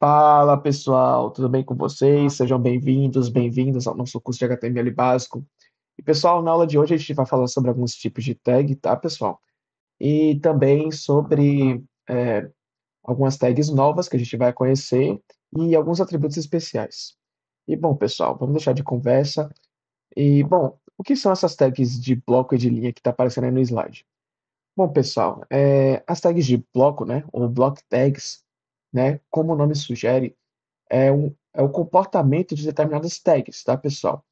Fala pessoal, tudo bem com vocês? Sejam bem-vindos ao nosso curso de HTML básico. E pessoal, na aula de hoje a gente vai falar sobre alguns tipos de tag, tá, pessoal? E também sobre algumas tags novas que a gente vai conhecer e alguns atributos especiais. E bom, pessoal, vamos deixar de conversa. E bom, o que são essas tags de bloco e de linha que está aparecendo aí no slide? Bom, pessoal, as tags de bloco, né, ou block tags, né, como o nome sugere, é o comportamento de determinadas tags, tá, pessoal?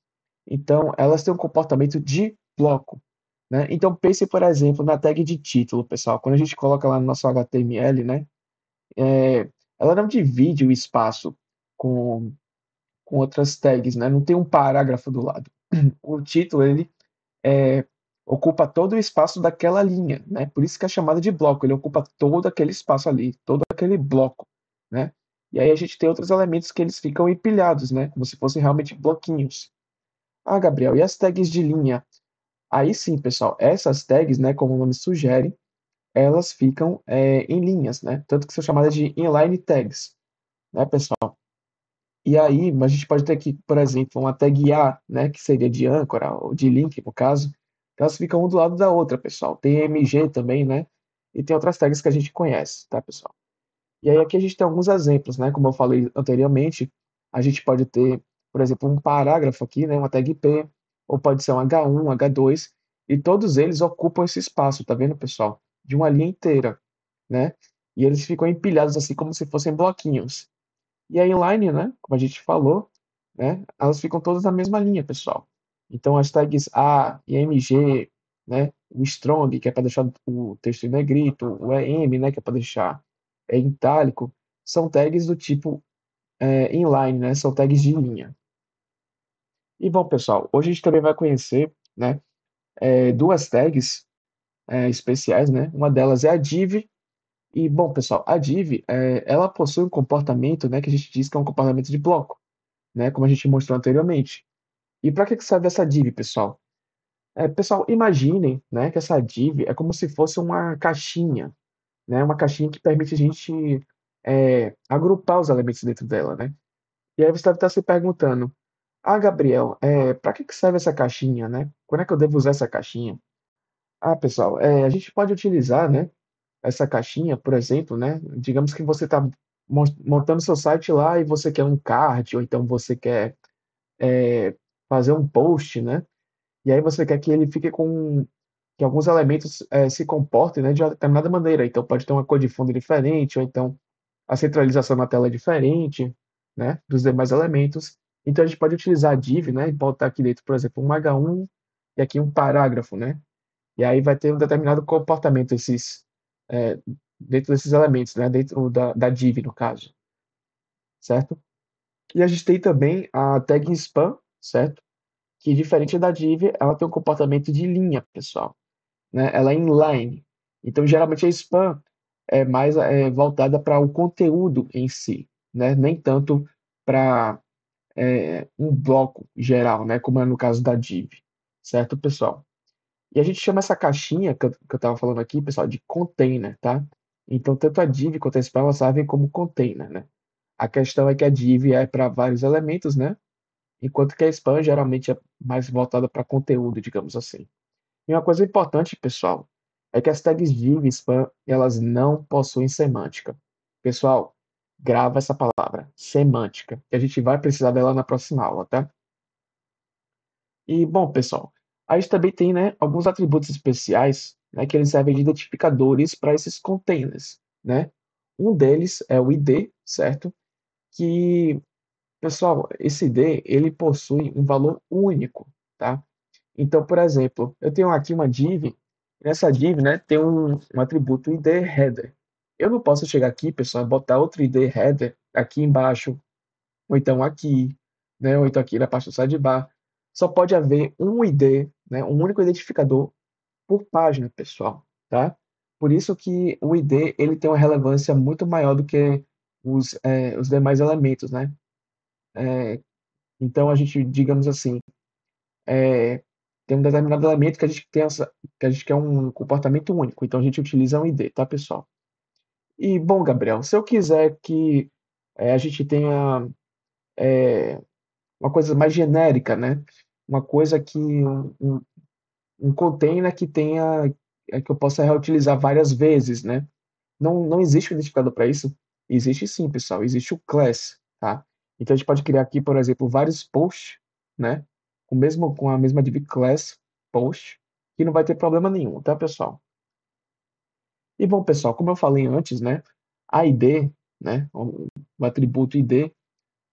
Então, elas têm um comportamento de bloco, né? Então, pense, por exemplo, na tag de título, pessoal. Quando a gente coloca lá no nosso HTML, né? Ela não divide o espaço com, com outras tags, né? Não tem um parágrafo do lado. O título, ele é, ocupa todo o espaço daquela linha, né? Por isso que é chamada de bloco. Ele ocupa todo aquele espaço ali, todo aquele bloco, né? E aí a gente tem outros elementos que eles ficam empilhados, né? Como se fossem realmente bloquinhos. Ah, Gabriel, e as tags de linha? Aí sim, pessoal, essas tags, né, como o nome sugere, elas ficam em linhas, né? Tanto que são chamadas de inline tags, né, pessoal? E aí, a gente pode ter aqui, por exemplo, uma tag A, né, que seria de âncora, ou de link, no caso. Elas ficam um do lado da outra, pessoal. Tem MG também, né? E tem outras tags que a gente conhece, tá, pessoal? E aí aqui a gente tem alguns exemplos, né? Como eu falei anteriormente, a gente pode ter, por exemplo, um parágrafo aqui, né? Uma tag P, ou pode ser um H1, H2, e todos eles ocupam esse espaço, tá vendo, pessoal? De uma linha inteira, né? E eles ficam empilhados assim como se fossem bloquinhos. E a inline, né, como a gente falou, né, elas ficam todas na mesma linha, pessoal. Então as tags A e MG, né, o strong, que é para deixar o texto em negrito, o EM, né, que é para deixar em itálico, são tags do tipo inline, né, são tags de linha. E bom, pessoal, hoje a gente também vai conhecer, né, duas tags especiais, né, uma delas é a div. E bom, pessoal, a div, ela possui um comportamento, né, que a gente diz que é um comportamento de bloco, né, como a gente mostrou anteriormente. E para que serve essa div, pessoal? Pessoal, imaginem, né, que essa div é como se fosse uma caixinha, né, uma caixinha que permite a gente agrupar os elementos dentro dela, né? E aí você deve estar se perguntando, ah, Gabriel, para que serve essa caixinha, né? Quando é que eu devo usar essa caixinha? Ah, pessoal, a gente pode utilizar, né, essa caixinha, por exemplo, né? Digamos que você está montando seu site lá e você quer um card, ou então você quer fazer um post, né? E aí você quer que ele fique com que alguns elementos se comportem, né, de uma determinada maneira. Então pode ter uma cor de fundo diferente, ou então a centralização na tela é diferente, né, dos demais elementos. Então a gente pode utilizar a div, né, e botar aqui dentro, por exemplo, um H1 e aqui um parágrafo, né? E aí vai ter um determinado comportamento é, dentro desses elementos, né, dentro da div, no caso, certo? E a gente tem também a tag span, certo? Que diferente da div, ela tem um comportamento de linha, pessoal, né? Ela é inline. Então, geralmente a spam é mais voltada para o conteúdo em si, né? Nem tanto para um bloco geral, né? Como é no caso da div, certo, pessoal? E a gente chama essa caixinha que eu estava falando aqui, pessoal, de container, tá? Então, tanto a div quanto a spam elas servem como container, né? A questão é que a div é para vários elementos, né? Enquanto que a spam geralmente é mais voltada para conteúdo, digamos assim. E uma coisa importante, pessoal, é que as tags div e spam, elas não possuem semântica. Pessoal, grava essa palavra, semântica, que a gente vai precisar dela na próxima aula, tá? E, bom, pessoal, a gente também tem, né, alguns atributos especiais, né, que eles servem de identificadores para esses containers, né? Um deles é o ID, certo? Que, pessoal, esse ID, ele possui um valor único, tá? Então, por exemplo, eu tenho aqui uma div, nessa div, né, tem um atributo id header. Eu não posso chegar aqui, pessoal, e botar outro id header aqui embaixo, ou então aqui, né, ou então aqui na parte do sidebar. Só pode haver um id, né, um único identificador por página, pessoal, tá? Por isso que o id ele tem uma relevância muito maior do que os demais elementos, né? Então a gente, digamos assim, é, tem um determinado elemento que a gente tem que a gente quer um comportamento único. Então a gente utiliza um ID, tá, pessoal? E bom, Gabriel, se eu quiser que a gente tenha uma coisa mais genérica, né? Uma coisa que um container que tenha que eu possa reutilizar várias vezes, né? Não existe um identificador para isso? Existe sim, pessoal. Existe o class, tá? Então a gente pode criar aqui, por exemplo, vários posts, né? Com a mesma div class post, que não vai ter problema nenhum, tá, pessoal? E bom, pessoal, como eu falei antes, né? A ID, né? O atributo ID,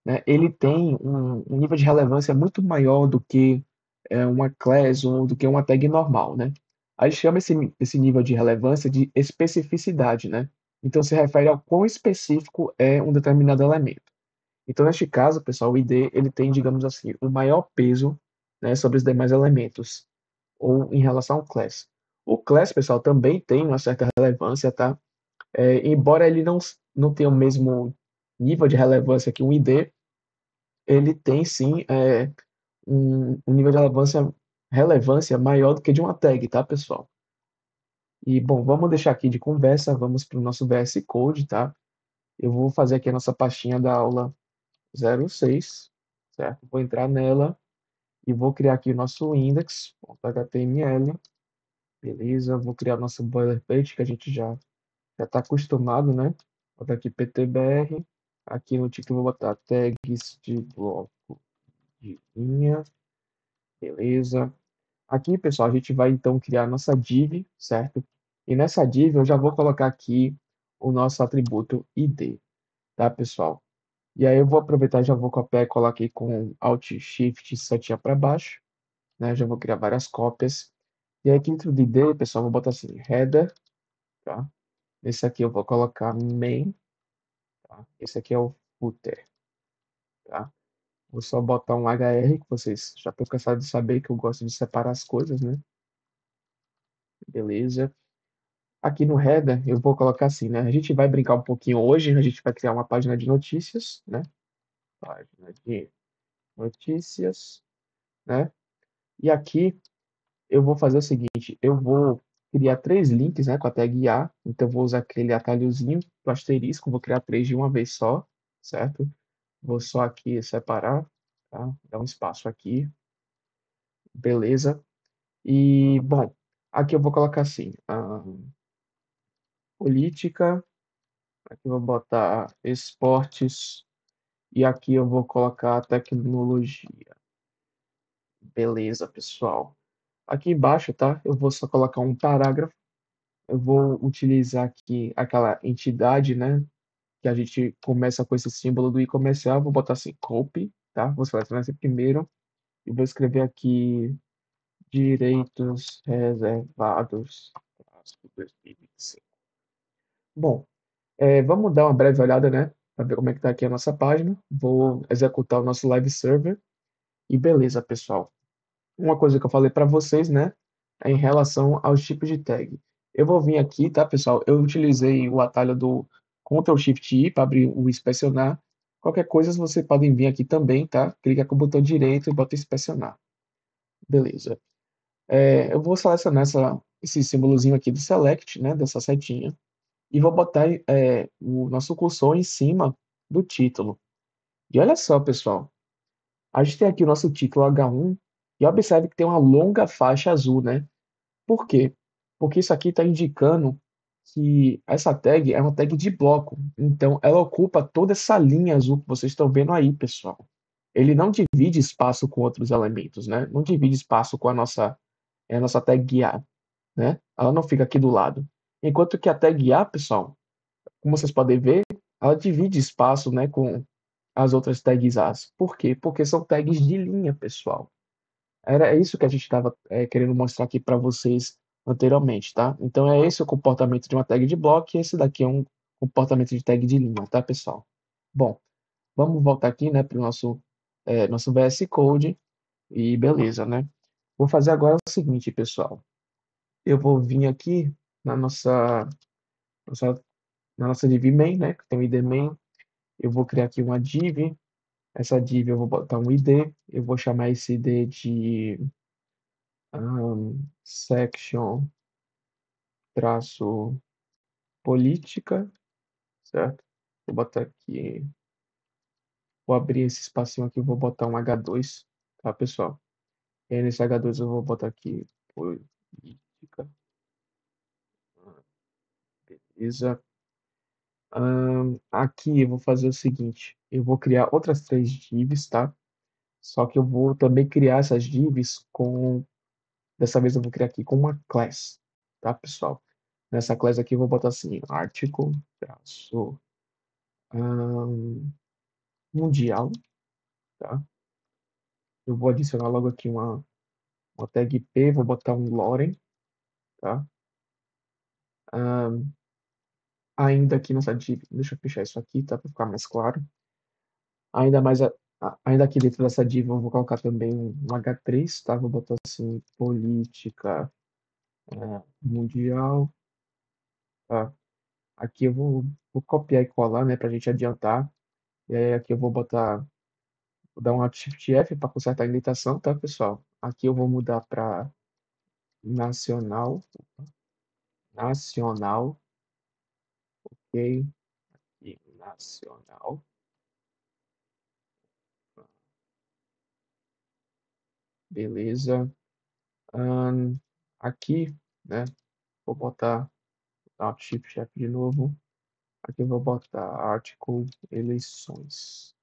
né? Ele tem um nível de relevância muito maior do que uma class ou do que uma tag normal, né? A gente chama esse nível de relevância de especificidade, né? Então se refere ao quão específico é um determinado elemento. Então, neste caso, pessoal, o ID ele tem, digamos assim, o maior peso, né, sobre os demais elementos, ou em relação ao class. O class, pessoal, também tem uma certa relevância, tá? Embora ele não tenha o mesmo nível de relevância que um ID, ele tem sim um nível de relevância maior do que de uma tag, tá, pessoal? E, bom, vamos deixar aqui de conversa, vamos para o nosso VS Code, tá? Eu vou fazer aqui a nossa pastinha da aula 06, certo? Vou entrar nela e vou criar aqui o nosso index.html, beleza? Vou criar nosso boilerplate, que a gente já está acostumado, né? Vou botar aqui ptbr, aqui no título vou botar tags de bloco de linha, beleza? Aqui, pessoal, a gente vai então criar nossa div, certo? E nessa div eu já vou colocar aqui o nosso atributo id, tá, pessoal? E aí eu vou aproveitar e já vou copiar e colar aqui com Alt Shift setinha para baixo, né? Já vou criar várias cópias. E aí aqui dentro do id, pessoal, eu vou botar assim, header, tá? Esse aqui eu vou colocar main, tá? Esse aqui é o footer, tá? Vou só botar um HR, que vocês já estão cansados de saber que eu gosto de separar as coisas, né? Beleza. Aqui no header, eu vou colocar assim, né? A gente vai brincar um pouquinho hoje, a gente vai criar uma página de notícias, né? Página de notícias, né? E aqui eu vou fazer o seguinte, eu vou criar três links, né, com a tag A, então eu vou usar aquele atalhozinho do asterisco, vou criar três de uma vez só, certo? Vou só aqui separar, tá? Dar um espaço aqui, beleza? E, bom, aqui eu vou colocar assim, política, aqui eu vou botar esportes, e aqui eu vou colocar tecnologia. Beleza, pessoal. Aqui embaixo, tá? Eu vou só colocar um parágrafo. Eu vou utilizar aqui aquela entidade, né? Que a gente começa com esse símbolo do i comercial. Vou botar assim, copy, tá? Vou selecionar esse primeiro e vou escrever aqui direitos reservados. 2025. Bom, vamos dar uma breve olhada, né? Para ver como é que tá aqui a nossa página. Vou executar o nosso live server. E beleza, pessoal. Uma coisa que eu falei para vocês, né, é em relação aos tipos de tag. Eu vou vir aqui, tá, pessoal? Eu utilizei o atalho do Ctrl Shift I para abrir o inspecionar. Qualquer coisa você podem vir aqui também, tá? Clica com o botão direito e bota inspecionar. Beleza. Eu vou selecionar esse símbolozinho aqui do select, né, dessa setinha, e vou botar o nosso cursor em cima do título. E olha só, pessoal, a gente tem aqui o nosso título H1 e observe que tem uma longa faixa azul, né? Por quê? Porque isso aqui está indicando que essa tag é uma tag de bloco. Então, ela ocupa toda essa linha azul que vocês estão vendo aí, pessoal. Ele não divide espaço com outros elementos, né? Não divide espaço com a nossa tag A, né? Ela não fica aqui do lado. Enquanto que a tag A, pessoal, como vocês podem ver, ela divide espaço, né, com as outras tags As. Por quê? Porque são tags de linha, pessoal. Era isso que a gente estava querendo mostrar aqui para vocês anteriormente, tá? Então é esse o comportamento de uma tag de bloco e esse daqui é um comportamento de tag de linha, tá, pessoal? Bom, vamos voltar aqui, né, para o nosso VS Code e beleza, né? Vou fazer agora o seguinte, pessoal. Eu vou vir aqui na nossa, na nossa div main, né, que tem o id main. Eu vou criar aqui uma div. Essa div eu vou botar um id. Eu vou chamar esse id de section traço política, certo? Vou botar aqui. Vou abrir esse espacinho aqui, vou botar um H2, tá, pessoal? E aí nesse H2 eu vou botar aqui política, beleza. Aqui eu vou fazer o seguinte, eu vou criar outras três divs, tá? Só que eu vou também criar essas divs com, dessa vez eu vou criar aqui com uma class, tá, pessoal? Nessa class aqui eu vou botar assim, article, traço, ahn, mundial, tá? Eu vou adicionar logo aqui uma tag p, vou botar um lorem, tá? Ahn, ainda aqui nessa div, deixa eu fechar isso aqui, tá? Para ficar mais claro. Ainda mais, ainda aqui dentro dessa div eu vou colocar também um H3, tá? Vou botar assim, política mundial, tá? Aqui eu vou copiar e colar, né, pra gente adiantar. E aí aqui eu vou botar, vou dar um Alt Shift F para consertar a indentação, tá, pessoal? Aqui eu vou mudar para nacional, nacional, ok? E nacional, beleza. Ahn, aqui, né, vou botar Alt Shift F de novo. Aqui eu vou botar artigo eleições.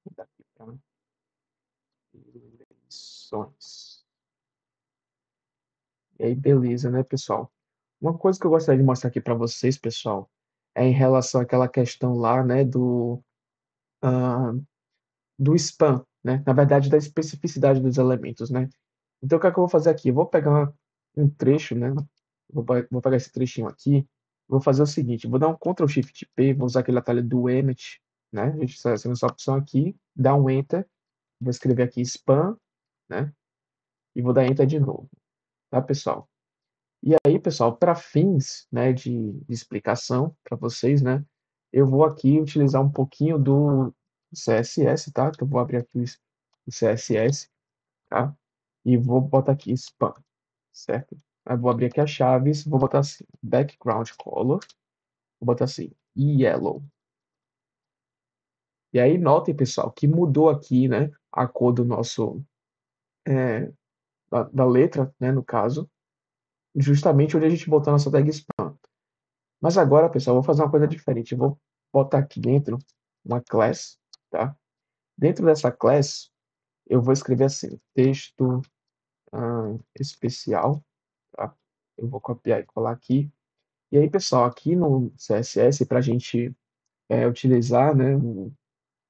Vou dar aqui para eleições. E aí, beleza, né, pessoal? Uma coisa que eu gostaria de mostrar aqui para vocês, pessoal, é em relação àquela questão lá, né, ah, do spam, né? Na verdade, da especificidade dos elementos, né? Então, o que é que eu vou fazer aqui? Eu vou pegar um trecho, né? Vou pegar esse trechinho aqui. Vou fazer o seguinte: vou dar um Ctrl Shift P, vou usar aquele atalho do Emmet, né? A gente seleciona essa opção aqui, dá um Enter, vou escrever aqui spam, né? E vou dar Enter de novo, tá, pessoal? E aí, pessoal, para fins, né, de explicação para vocês, né, eu vou aqui utilizar um pouquinho do CSS, tá? Então, eu vou abrir aqui o CSS, tá? E vou botar aqui spam, certo? Aí, vou abrir aqui as chaves, vou botar assim, background color, vou botar assim, yellow. E aí, notem, pessoal, que mudou aqui, né, a cor do nosso, é, da letra, né, no caso, justamente onde a gente botou a nossa tag spam. Mas agora, pessoal, eu vou fazer uma coisa diferente. Eu vou botar aqui dentro uma class, tá? Dentro dessa class, eu vou escrever assim, texto especial, tá? Eu vou copiar e colar aqui. E aí, pessoal, aqui no CSS, para a gente utilizar, né,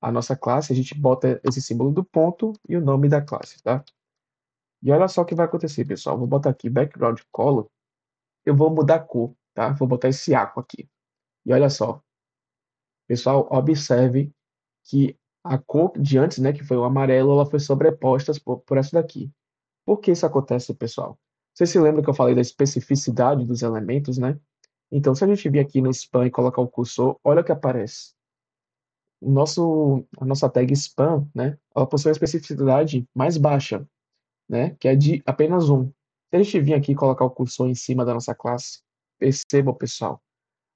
a nossa classe, a gente bota esse símbolo do ponto e o nome da classe, tá? E olha só o que vai acontecer, pessoal. Vou botar aqui background color. Eu vou mudar a cor, tá? Vou botar esse aqua aqui. E olha só, pessoal, observe que a cor de antes, né, que foi o amarelo, ela foi sobreposta por essa daqui. Por que isso acontece, pessoal? Você se lembra que eu falei da especificidade dos elementos, né? Então, se a gente vir aqui no span e colocar o cursor, olha o que aparece. A nossa tag span, né, ela possui uma especificidade mais baixa, né, que é de apenas um. Se a gente vir aqui e colocar o cursor em cima da nossa classe, perceba, pessoal,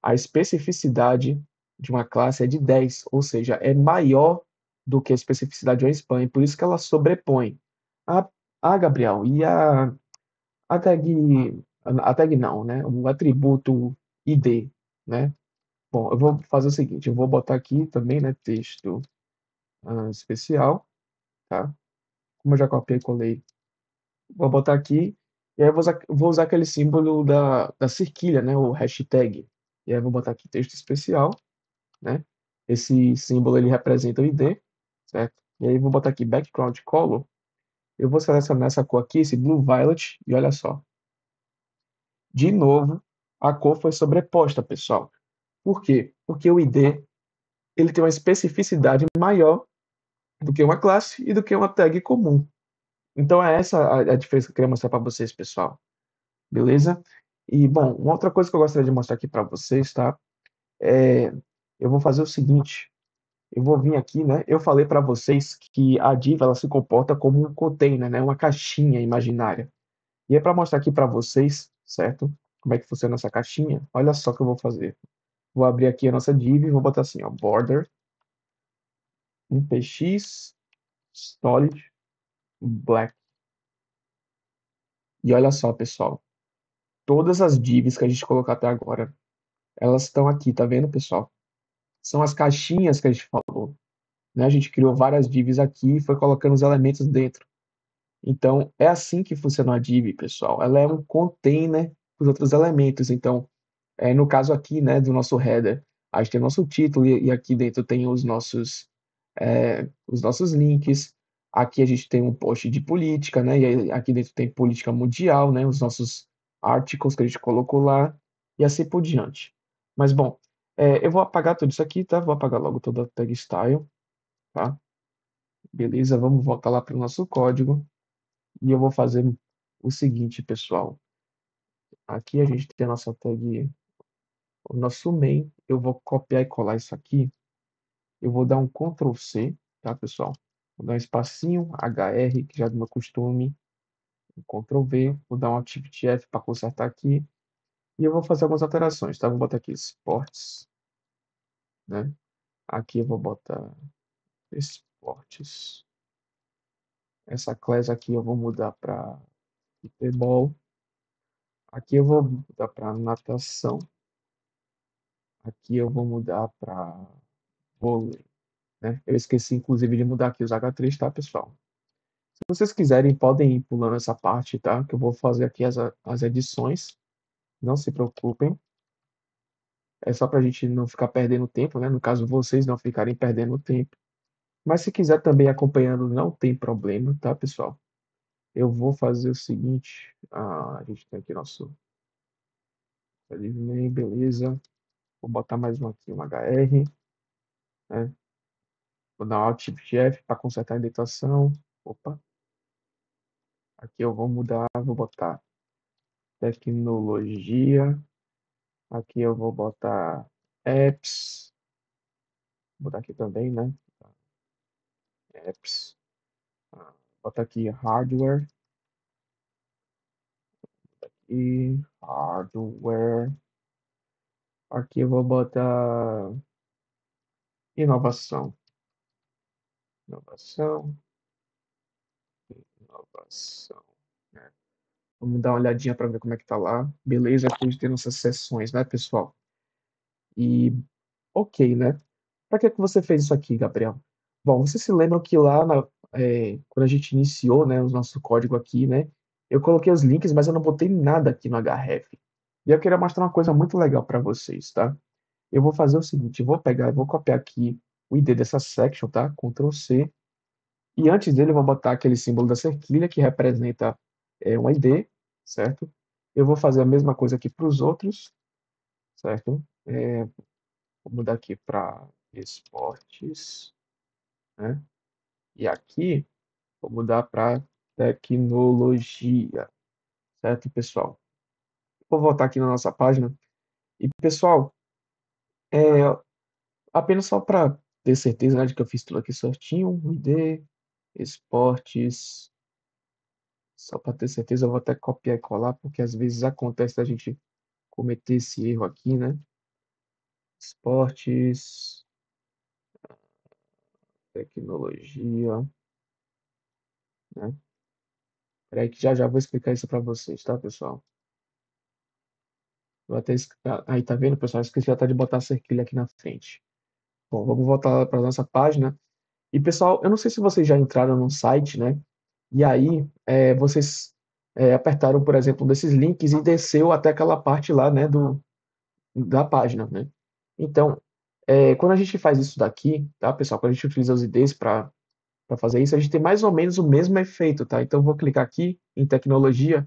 a especificidade de uma classe é de 10, ou seja, é maior do que a especificidade de uma span, e por isso que ela sobrepõe. A, Gabriel, e a tag não, né? O atributo ID, né? Bom, eu vou fazer o seguinte, eu vou botar aqui também, né, texto especial, tá? Como eu já copiei e colei, vou botar aqui, e aí eu vou usar aquele símbolo da cerquilha, né, o hashtag. E aí eu vou botar aqui texto especial, né? Esse símbolo ele representa o ID, certo? E aí eu vou botar aqui background color. Eu vou selecionar essa cor aqui, esse blue violet, e olha só. De novo, a cor foi sobreposta, pessoal. Por quê? Porque o ID ele tem uma especificidade maior do que uma classe e do que uma tag comum. Então é essa a diferença que eu queria mostrar para vocês, pessoal. Beleza? E bom, uma outra coisa que eu gostaria de mostrar aqui para vocês, tá? É, eu vou fazer o seguinte. Eu vou vir aqui, né? Eu falei para vocês que a div ela se comporta como um container, né? Uma caixinha imaginária. E é para mostrar aqui para vocês, certo? Como é que funciona essa caixinha? Olha só o que eu vou fazer. Vou abrir aqui a nossa div e vou botar assim, ó, border um PX Solid Black. E olha só, pessoal, todas as divs que a gente colocou até agora, elas estão aqui, tá vendo, pessoal? São as caixinhas que a gente falou, né? A gente criou várias divs aqui e foi colocando os elementos dentro. Então, é assim que funciona a div, pessoal. Ela é um container dos outros elementos. Então, no caso aqui, né, do nosso header, a gente tem o nosso título e aqui dentro tem os nossos links. Aqui a gente tem um post de política, né, e aí aqui dentro tem política mundial, né, os nossos articles que a gente colocou lá e assim por diante. Mas, bom, eu vou apagar tudo isso aqui, tá? Vou apagar logo toda a tag style, tá? Beleza, vamos voltar lá para o nosso código e eu vou fazer o seguinte, pessoal. Aqui a gente tem a nossa tag, o nosso main. Eu vou copiar e colar isso aqui. Eu vou dar um Ctrl C, tá, pessoal? Vou dar um espacinho, HR, que já é do meu costume. Um Ctrl V, vou dar um Alt Shift F para consertar aqui. E eu vou fazer algumas alterações, tá? Vou botar aqui esportes, né? Aqui eu vou botar esportes. Essa classe aqui eu vou mudar para futebol. Aqui eu vou mudar para natação. Aqui eu vou mudar para vôlei, né? Eu esqueci, inclusive, de mudar aqui os H3, tá, pessoal? Se vocês quiserem, podem ir pulando essa parte, tá? Que eu vou fazer aqui as edições. Não se preocupem. É só para a gente não ficar perdendo tempo, né? No caso, vocês não ficarem perdendo tempo. Mas se quiser também acompanhando, não tem problema, tá, pessoal? Eu vou fazer o seguinte. A gente tem aqui nosso name, beleza. Vou botar mais um aqui, um HR, né? Vou dar um Alt Shift F para consertar a indentação. Opa. Aqui eu vou mudar, vou botar tecnologia. Aqui eu vou botar apps. Vou botar aqui também, né? Apps. Botar aqui hardware e hardware. Aqui eu vou botar inovação. Inovação. Inovação. Né? Vamos dar uma olhadinha para ver como é que tá lá. Beleza, aqui a gente tem nossas sessões, né, pessoal? E ok, né? Para que você fez isso aqui, Gabriel? Bom, você se lembra que lá quando a gente iniciou, né, o nosso código aqui, né, eu coloquei os links, mas eu não botei nada aqui no href. E eu queria mostrar uma coisa muito legal para vocês, tá? Eu vou fazer o seguinte, eu vou copiar aqui o ID dessa section, tá? Ctrl C. E antes dele eu vou botar aquele símbolo da cerquilha que representa um ID, certo? Eu vou fazer a mesma coisa aqui para os outros, certo? Vou mudar aqui para esportes, né? E aqui, vou mudar para tecnologia, certo, pessoal? Vou voltar aqui na nossa página. E, pessoal, é, apenas só para ter certeza, né, de que eu fiz tudo aqui certinho, ID, esportes, só para ter certeza, eu vou até copiar e colar, porque às vezes acontece da gente cometer esse erro aqui, né? Esportes, tecnologia, né? Peraí que já já vou explicar isso para vocês, tá, pessoal? Eu até aí, tá vendo, pessoal? Eu esqueci até de botar a cerquilha aqui na frente. Bom, vamos voltar para nossa página. E, pessoal, eu não sei se vocês já entraram no site, né? E aí, vocês apertaram, por exemplo, um desses links e desceu até aquela parte lá, né, da página, né? Então, quando a gente faz isso daqui, tá, pessoal? Quando a gente utiliza os IDs para fazer isso, a gente tem mais ou menos o mesmo efeito, tá? Então, eu vou clicar aqui em tecnologia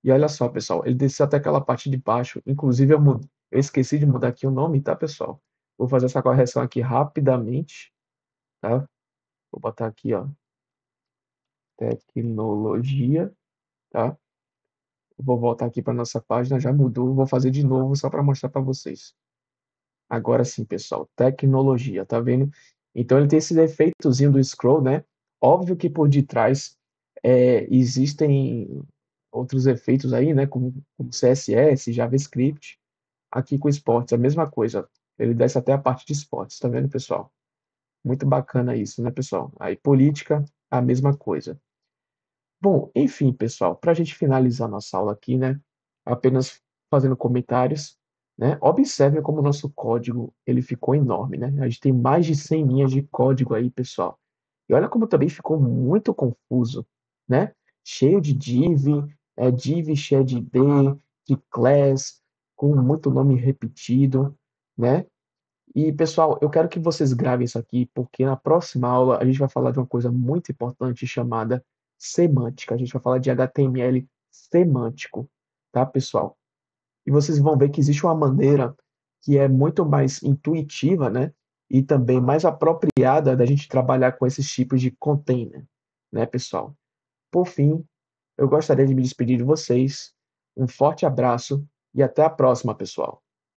e olha só, pessoal, ele desceu até aquela parte de baixo. Inclusive, eu esqueci de mudar aqui o nome, tá, pessoal? Vou fazer essa correção aqui rapidamente, tá? Vou botar aqui, ó, tecnologia, tá? Vou voltar aqui para nossa página, já mudou, vou fazer de novo só para mostrar para vocês. Agora sim, pessoal, tecnologia, tá vendo? Então ele tem esse efeitozinho do scroll, né? Óbvio que por detrás existem outros efeitos aí, né? Como CSS, JavaScript. Aqui com esportes, a mesma coisa. Ele desce até a parte de esportes, tá vendo, pessoal? Muito bacana isso, né, pessoal? Aí, política, a mesma coisa. Bom, enfim, pessoal, para a gente finalizar nossa aula aqui, né, apenas fazendo comentários, né, observem como o nosso código ele ficou enorme, né? A gente tem mais de 100 linhas de código aí, pessoal. E olha como também ficou muito confuso, né? Cheio de div cheio de class, com muito nome repetido, né? E, pessoal, eu quero que vocês gravem isso aqui, porque na próxima aula a gente vai falar de uma coisa muito importante chamada semântica. A gente vai falar de HTML semântico, tá, pessoal? E vocês vão ver que existe uma maneira que é muito mais intuitiva, né? E também mais apropriada da gente trabalhar com esses tipos de container, né, pessoal? Por fim, eu gostaria de me despedir de vocês. Um forte abraço e até a próxima, pessoal.